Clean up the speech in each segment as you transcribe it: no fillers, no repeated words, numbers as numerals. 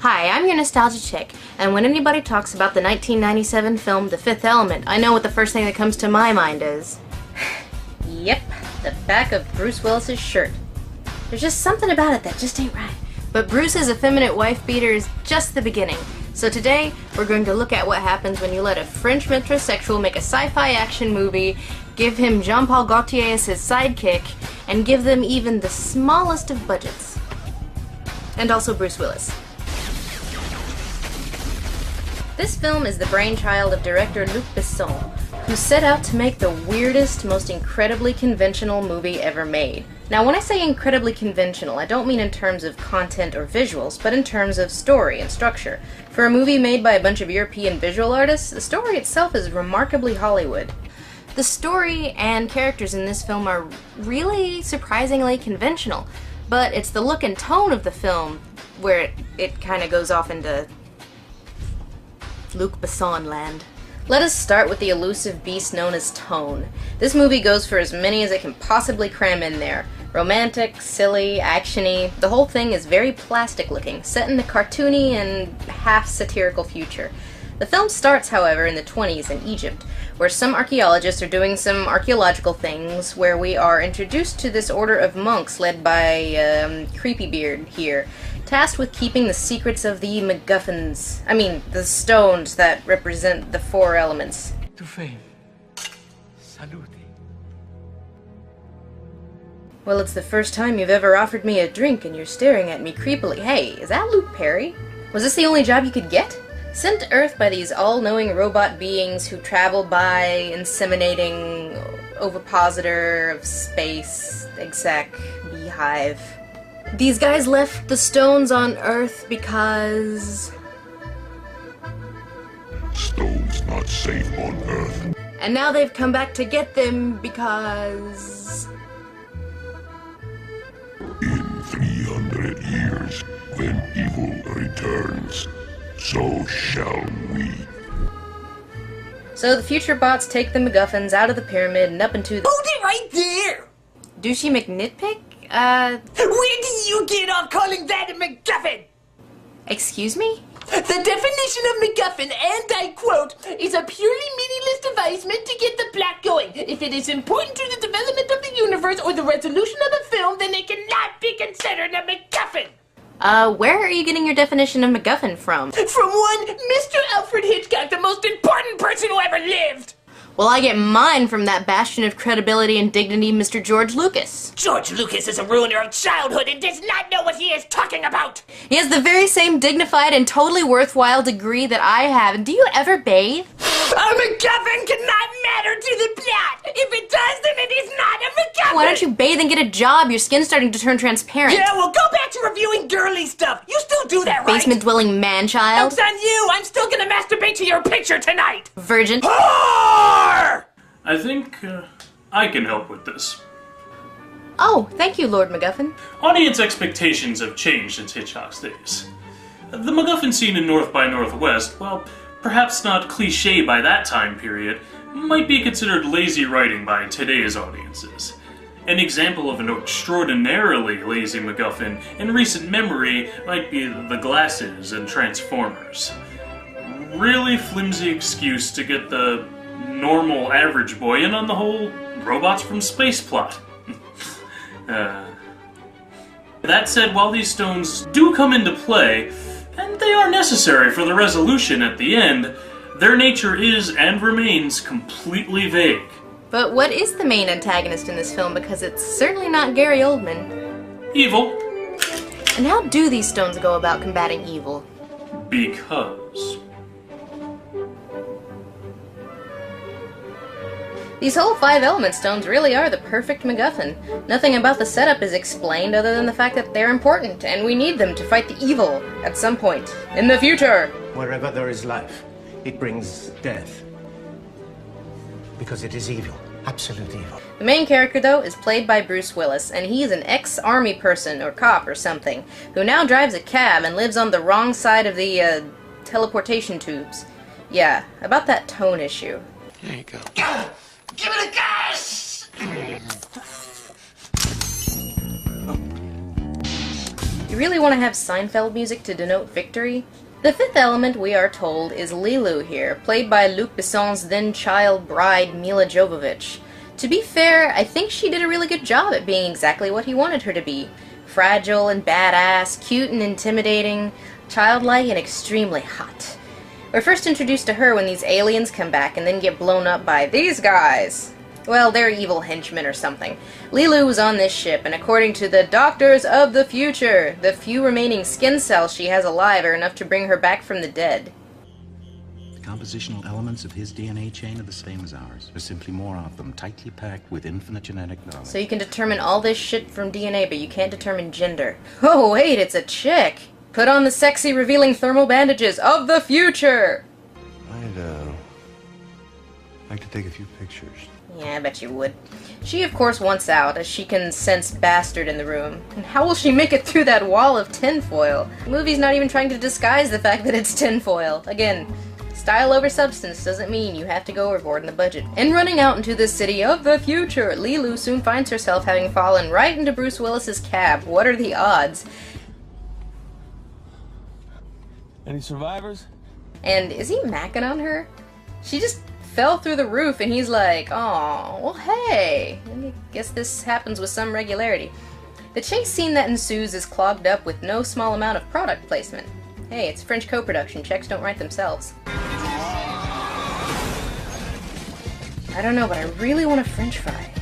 Hi, I'm your nostalgia chick, and when anybody talks about the 1997 film The Fifth Element, I know what the first thing that comes to my mind is. Yep, the back of Bruce Willis's shirt. There's just something about it that just ain't right. But Bruce's effeminate wife beater is just the beginning. So today, we're going to look at what happens when you let a French metrosexual make a sci-fi action movie, give him Jean-Paul Gaultier as his sidekick, and give them even the smallest of budgets. And also Bruce Willis. This film is the brainchild of director Luc Besson, who set out to make the weirdest, most incredibly conventional movie ever made. Now, when I say incredibly conventional, I don't mean in terms of content or visuals, but in terms of story and structure. For a movie made by a bunch of European visual artists, the story itself is remarkably Hollywood. The story and characters in this film are really surprisingly conventional, but it's the look and tone of the film where it kind of goes off into Luc Besson land. Let us start with the elusive beast known as tone. This movie goes for as many as it can possibly cram in there. Romantic, silly, actiony, the whole thing is very plastic looking, set in the cartoony and half-satirical future. The film starts, however, in the 20s in Egypt, where some archaeologists are doing some archaeological things, where we are introduced to this order of monks led by Creepy Beard here, tasked with keeping the secrets of the the stones that represent the four elements. To fame. Salute. Well, it's the first time you've ever offered me a drink and you're staring at me creepily. Hey, is that Luke Perry? Was this the only job you could get? Sent to Earth by these all-knowing robot beings who travel by inseminating ovipositor of space, exec, beehive. These guys left the stones on Earth because... Stones not safe on Earth. And now they've come back to get them because... In 300 years, when evil returns, so shall we. So the future bots take the MacGuffins out of the pyramid and up into the... Hold it right there! Douchey McNitpick? Where do you get off calling that a MacGuffin? Excuse me? The definition of MacGuffin, and I quote, is a purely meaningless device meant to get the plot going. If it is important to the development of the universe or the resolution of the film, then it cannot be considered a MacGuffin. Where are you getting your definition of MacGuffin from? From one Mr. Alfred Hitchcock, the most important person who ever lived. Well, I get mine from that bastion of credibility and dignity, Mr. George Lucas. George Lucas is a ruiner of childhood and does not know what he is talking about. He has the very same dignified and totally worthwhile degree that I have. And do you ever bathe? A MacGuffin cannot matter to the plot. If it does, then it is not a MacGuffin. Why don't you bathe and get a job? Your skin's starting to turn transparent. Yeah, well, go back to reviewing girly stuff. You still do that, right? Basement-dwelling man-child. Joke's on you. I'm still gonna masturbate to your picture tonight. Virgin. Whore! I think I can help with this. Oh, thank you, Lord MacGuffin. Audience expectations have changed since Hitchcock's days. The MacGuffin scene in North by Northwest, well, perhaps not cliché by that time period, might be considered lazy writing by today's audiences. An example of an extraordinarily lazy MacGuffin in recent memory might be the glasses in Transformers. Really flimsy excuse to get the normal average boy in on the whole robots from space plot. That said, while these stones do come into play, and they are necessary for the resolution at the end, their nature is and remains completely vague. But what is the main antagonist in this film? Because it's certainly not Gary Oldman. Evil. And how do these stones go about combating evil? Because. These whole 5 element stones really are the perfect MacGuffin. Nothing about the setup is explained other than the fact that they're important, and we need them to fight the evil at some point in the future. Wherever there is life, it brings death. Because it is evil. Absolute evil. The main character, though, is played by Bruce Willis, and he's an ex-army person, or cop or something, who now drives a cab and lives on the wrong side of the, teleportation tubes. Yeah, about that tone issue. There you go. Give it a gas! You really want to have Seinfeld music to denote victory? The fifth element, we are told, is Lilu here, played by Luc Besson's then-child bride, Mila Jovovich. To be fair, I think she did a really good job at being exactly what he wanted her to be. Fragile and badass, cute and intimidating, childlike and extremely hot. We're first introduced to her when these aliens come back and then get blown up by these guys. Well, they're evil henchmen or something. Lilu was on this ship, and according to the Doctors of the Future, the few remaining skin cells she has alive are enough to bring her back from the dead. The compositional elements of his DNA chain are the same as ours. There's simply more of them, tightly packed with infinite genetic knowledge. So you can determine all this shit from DNA, but you can't determine gender. Oh wait, it's a chick! Put on the sexy, revealing thermal bandages of the future! I'd, like to take a few pictures. Yeah, I bet you would. She, of course, wants out, as she can sense bastard in the room. And how will she make it through that wall of tinfoil? The movie's not even trying to disguise the fact that it's tinfoil. Again, style over substance doesn't mean you have to go overboard in the budget. And running out into the city of the future, Lilu soon finds herself having fallen right into Bruce Willis's cab. What are the odds? Any survivors? And is he macking on her? She just fell through the roof and he's like, "Oh, well hey." I guess this happens with some regularity. The chase scene that ensues is clogged up with no small amount of product placement. Hey, it's French co-production. Checks don't write themselves. I don't know, but I really want a French fry.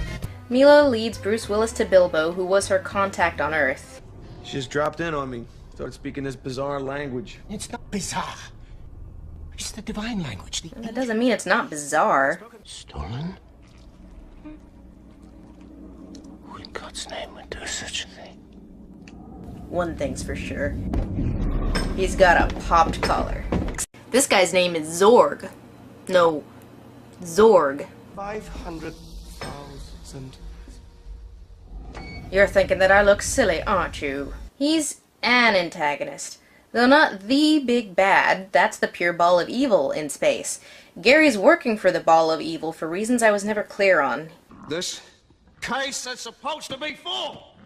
Mila leads Bruce Willis to Bilbo, who was her contact on Earth. She just dropped in on me. Started speaking this bizarre language. It's not bizarre. It's the divine language. That doesn't mean it's not bizarre. Stolen? Who in God's name would do such a thing? One thing's for sure. He's got a popped collar. This guy's name is Zorg. No, Zorg. 500,000. You're thinking that I look silly, aren't you? He's an antagonist. Though not the big bad, that's the pure ball of evil in space. Gary's working for the ball of evil for reasons I was never clear on. This case is supposed to be full.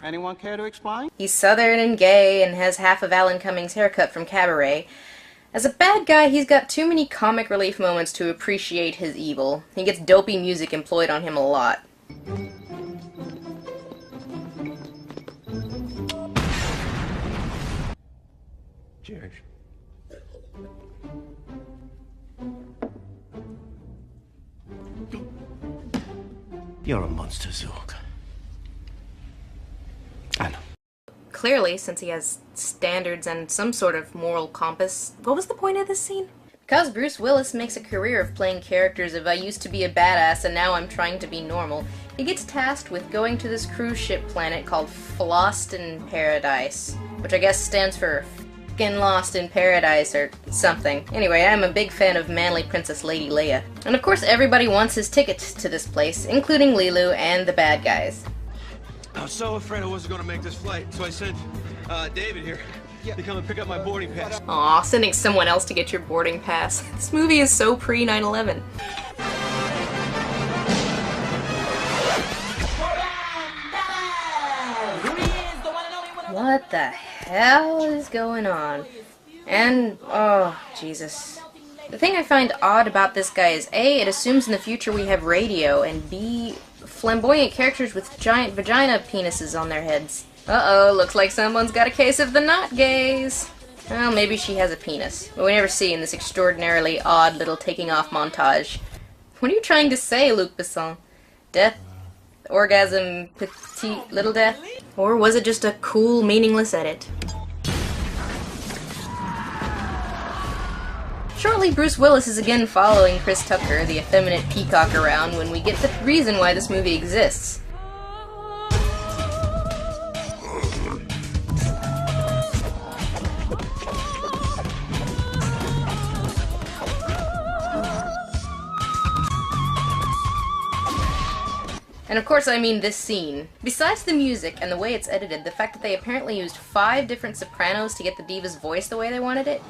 Anyone care to explain? He's southern and gay and has half of Alan Cummings' haircut from Cabaret. As a bad guy, he's got too many comic relief moments to appreciate his evil. He gets dopey music employed on him a lot. Cheers. You're a monster, Zorg. I know. Clearly, since he has standards and some sort of moral compass, what was the point of this scene? Because Bruce Willis makes a career of playing characters of I used to be a badass and now I'm trying to be normal, he gets tasked with going to this cruise ship planet called Lost in Paradise, which I guess stands for F***ing Lost in Paradise or something. Anyway, I'm a big fan of manly Princess Lady Leia. And of course everybody wants his tickets to this place, including Lilu and the bad guys. I was so afraid I wasn't going to make this flight, so I sent David here to come and pick up my boarding pass. Aw, sending someone else to get your boarding pass. This movie is so pre-9/11. What the hell is going on? And, oh, Jesus. The thing I find odd about this guy is A, it assumes in the future we have radio, and B, flamboyant characters with giant vagina penises on their heads. Uh-oh, looks like someone's got a case of the not gays. Well, maybe she has a penis, but we never see in this extraordinarily odd little taking off montage. What are you trying to say, Luc Besson? Death? Orgasm? Petite little death? Or was it just a cool, meaningless edit? Shortly, Bruce Willis is again following Chris Tucker, the effeminate peacock, around when we get the reason why this movie exists. And of course I mean this scene. Besides the music and the way it's edited, the fact that they apparently used 5 different sopranos to get the diva's voice the way they wanted it.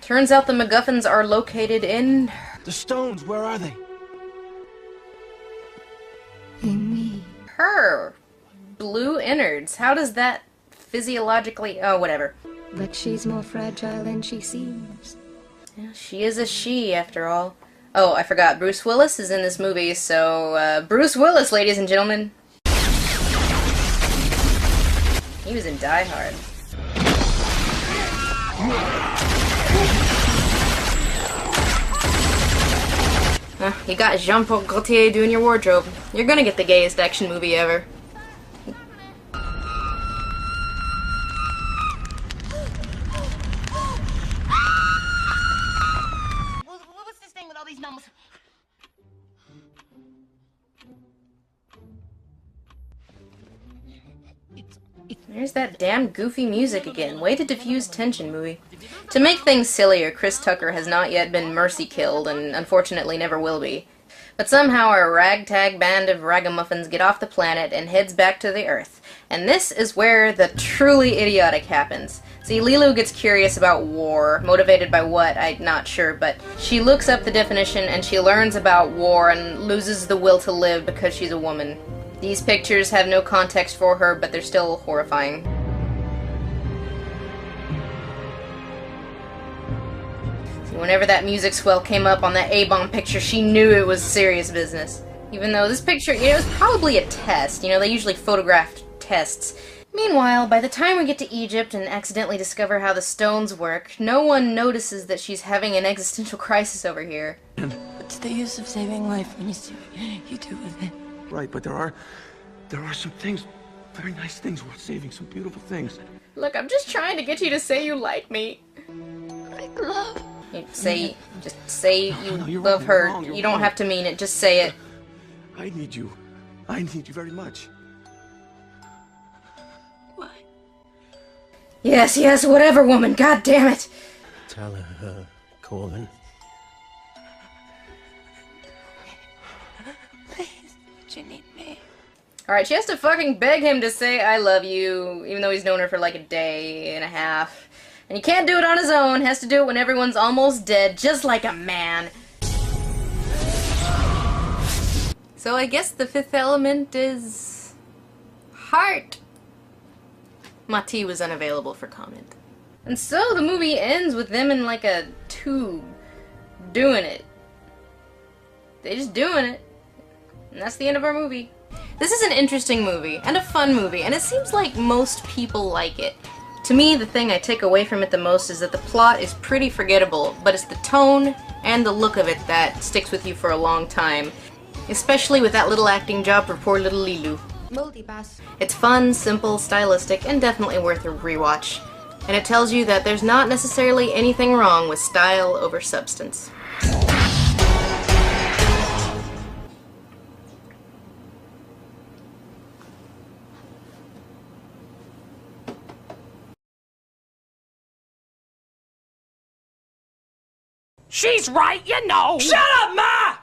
Turns out the MacGuffins are located in... The stones, where are they? In the her. Blue innards. How does that physiologically... Oh, whatever. But she's more fragile than she seems. Yeah, she is a she, after all. Oh, I forgot. Bruce Willis is in this movie, so, Bruce Willis, ladies and gentlemen. He was in Die Hard. You got Jean-Paul Gaultier doing your wardrobe. You're gonna get the gayest action movie ever. What's this thing with all these numbers? There's that damn goofy music again. Way to diffuse tension, movie. To make things sillier, Chris Tucker has not yet been mercy killed, and unfortunately never will be. But somehow our ragtag band of ragamuffins get off the planet and heads back to the Earth. And this is where the truly idiotic happens. See, Lilu gets curious about war, motivated by what, I'm not sure, but she looks up the definition and she learns about war and loses the will to live because she's a woman. These pictures have no context for her, but they're still horrifying. See, whenever that music swell came up on that A-bomb picture, she knew it was serious business. Even though this picture, it was probably a test. They usually photographed tests. Meanwhile, by the time we get to Egypt and accidentally discover how the stones work, no one notices that she's having an existential crisis over here. What's the use of saving life when you see what you do with it? Right, but there are some things, very nice things worth saving, some beautiful things. Look, I'm just trying to get you to say you like me. Like love. Just say you love her. You don't have to mean it, just say it. I need you. I need you very much. Why? Yes, yes, whatever, woman, god damn it! Tell her, Corbin. Please, you need me. Alright, she has to fucking beg him to say I love you, even though he's known her for like a day and a half. And he can't do it on his own, has to do it when everyone's almost dead, just like a man. So I guess the fifth element is... heart. Mati was unavailable for comment. And so the movie ends with them in like a tube, doing it. They just doing it. And that's the end of our movie. This is an interesting movie, and a fun movie, and it seems like most people like it. To me, the thing I take away from it the most is that the plot is pretty forgettable, but it's the tone and the look of it that sticks with you for a long time. Especially with that little acting job for poor little Lilu. It's fun, simple, stylistic, and definitely worth a rewatch. And it tells you that there's not necessarily anything wrong with style over substance. She's right, you know. Shut up, Ma!